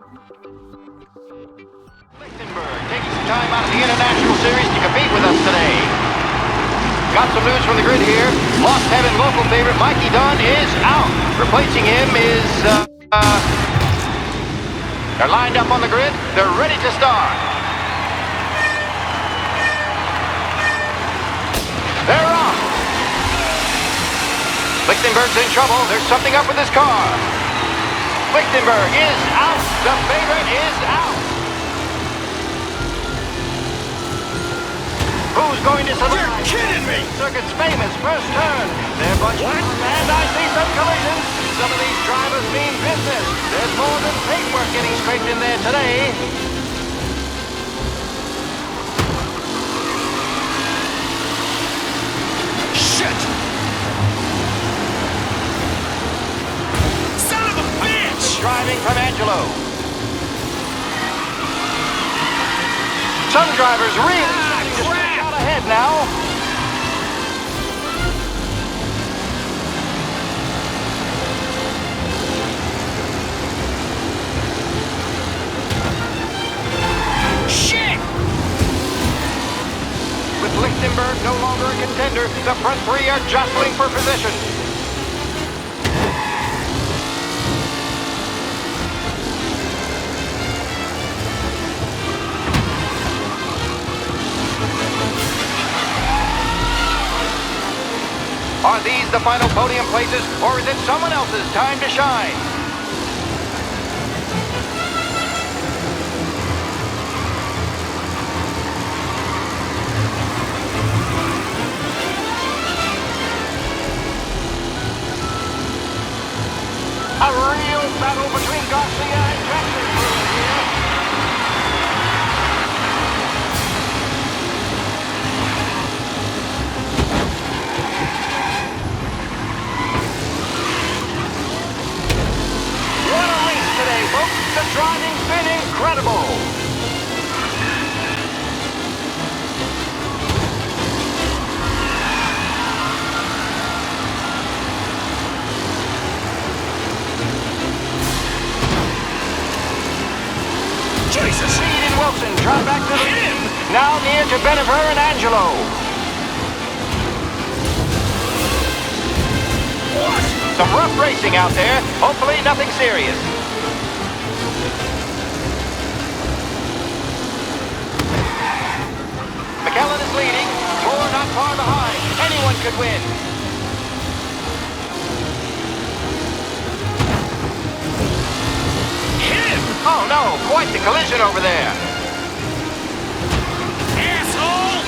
Lichtenberg taking some time out of the International Series to compete with us today. Got some news from the grid here. Lost Heaven local favorite Mikey Dunn is out. Replacing him is... They're lined up on the grid. They're ready to start. They're off. Lichtenberg's in trouble. There's something up with his car. Lichtenberg is out. The favorite is out. Who's going to survive? You're kidding me! Circuit's famous first turn. They're bunched up, and I see some collisions. Some of these drivers mean business. There's more than paintwork getting scraped in there today. Shit! Son of a bitch! Driving from Angelo. Some drivers really starting to stretch out ahead now. Shit! With Lichtenberg no longer a contender, the front three are jostling for position. Are these the final podium places, or is it someone else's time to shine? A real battle between Garcia and Jackson here. What a race today, folks. The driving's been incredible. Jesus! Reed and Wilson try back to the lead. Now near to Benifer and Angelo. What? Some rough racing out there. Hopefully nothing serious. McKellen is leading. Moore not far behind. Anyone could win. Oh no, quite the collision over there. Asshole!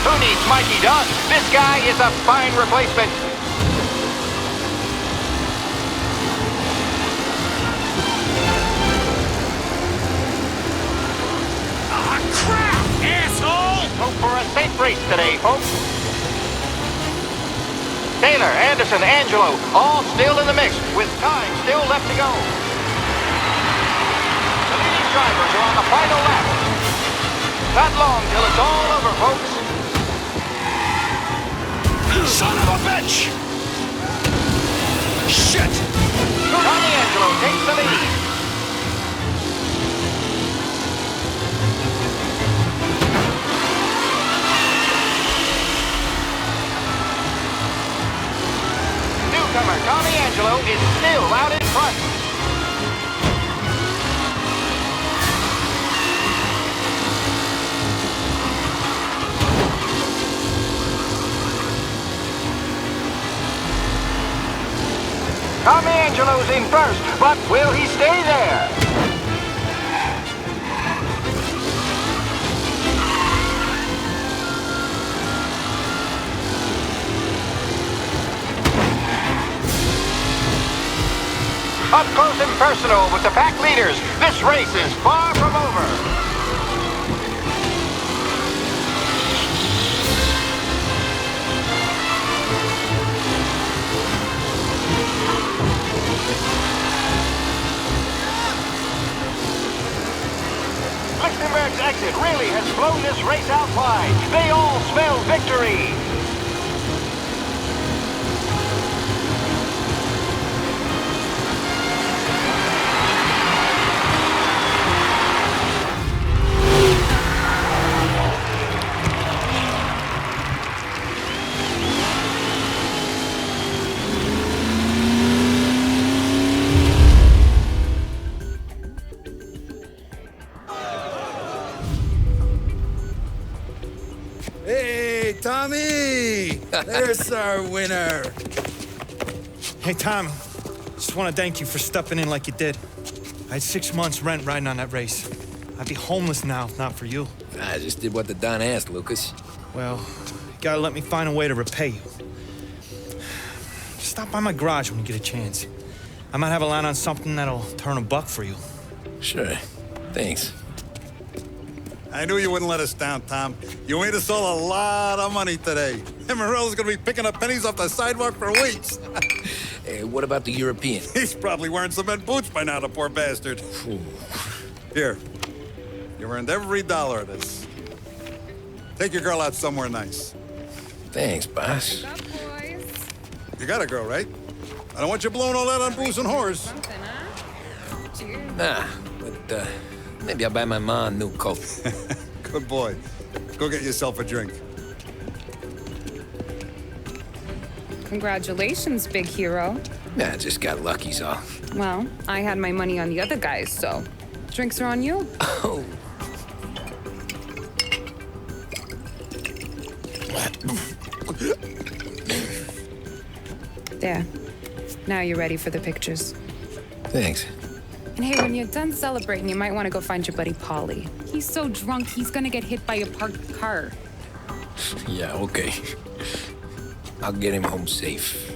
Who needs Mikey Dunn? This guy is a fine replacement. Ah, crap! Asshole! Hope for a safe race today, folks. Taylor, Anderson, Angelo, all still in the mix, with time still left to go. Drivers are on the final lap. Not long till it's all over, folks. Son of a bitch! Shit! Tommy Angelo takes the lead. Newcomer Tommy Angelo is still out in front. Tommy Angelo's in first, but will he stay there? Up close and personal with the pack leaders, this race is far from over. Lichtenberg's exit really has blown this race out wide. They all smell victory. There's our winner. Hey, Tom. Just want to thank you for stepping in like you did. I had 6 months rent riding on that race. I'd be homeless now if not for you. I just did what the Don asked, Lucas. Well, you gotta let me find a way to repay you. Stop by my garage when you get a chance. I might have a line on something that'll turn a buck for you. Sure. Thanks. I knew you wouldn't let us down, Tom. You made us all a lot of money today. Emerald's gonna be picking up pennies off the sidewalk for weeks. Hey, what about the European? He's probably wearing cement boots by now, the poor bastard. Here. You earned every dollar of this. Take your girl out somewhere nice. Thanks, boss. What's up, boys? You got a girl, right? I don't want you blowing all that on booze and whores. Something, huh? Cheers. Nah, but maybe I'll buy my mom a new coat. Good boy. Go get yourself a drink. Congratulations, big hero. Nah, just got lucky's all. Well, I had my money on the other guys, so drinks are on you. Oh. There. Now you're ready for the pictures. Thanks. And hey, when you're done celebrating, you might want to go find your buddy Paulie. He's so drunk, he's gonna get hit by a parked car. Yeah, okay. I'll get him home safe.